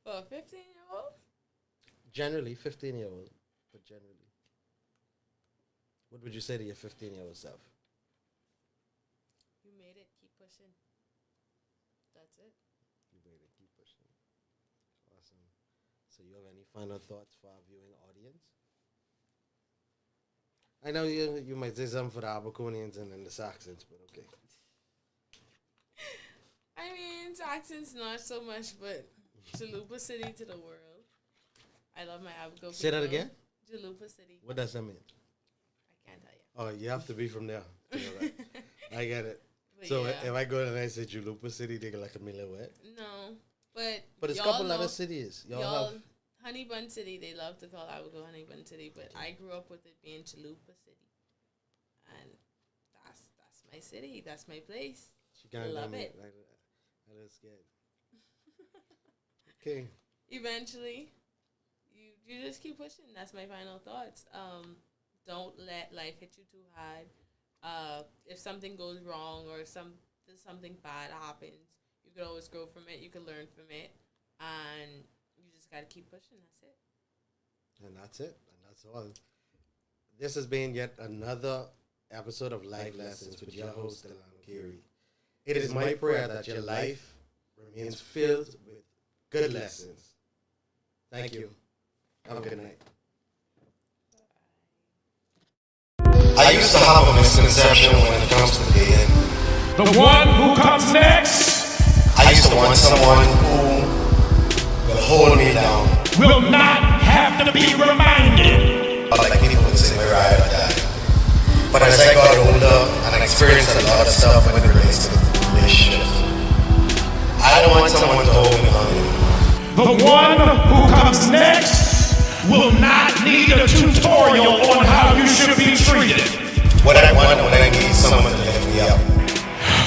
For a 15-year-old? Generally, 15-year-old, but generally. What would you say to your 15-year-old self? You made it. Keep pushing. That's it. You made it. Keep pushing. Awesome. So you have any final thoughts for our viewing audience? I know you might say something for the Alberconians and then the Saxons, but okay. I mean, Saxons not so much, but Chalupa City to the world. I love my Alberco. Say that again? Chalupa City. What does that mean? I can't tell you. Oh, you have to be from there to know that. I get it. But So yeah. if I go and I say Chalupa City, they go like a million what? No, but But it's a y'all couple know, other cities. Y'all have... Honey Bun City, they love to call Alberco Honey Bun City, but I grew up with it being Chalupa City. And that's my city. That's my place. She can't Love tell me. it. I was scared. Okay. Eventually, you just keep pushing. That's my final thoughts. Don't let life hit you too hard. If something goes wrong or something bad happens, you could always grow from it. You could learn from it, and you just gotta keep pushing. That's it. And that's it. And that's all. This has been yet another episode of Life Lessons with your host, Delano Carey. It is my prayer that your life remains filled with good lessons. Thank you. Have a good night. I used to have a misconception when it comes to dating. The one who comes next I used to want someone who will hold me down. will not have to be reminded. Like people would say, where I die. But as I got older and experienced a lot of stuff when it relates to relationships, I don't want someone to hold me down. The one who comes next will not need a tutorial on how you should be treated. What I want when I need someone to lift me up.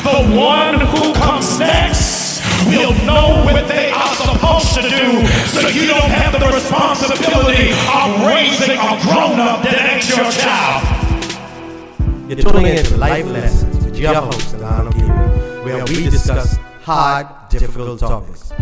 The one who comes next will know what they are supposed to do, so you don't have the responsibility of raising a grown-up that ain't your child. You're tuning in to Life Lessons with your host, Delano Carey, where we discuss hard, difficult topics.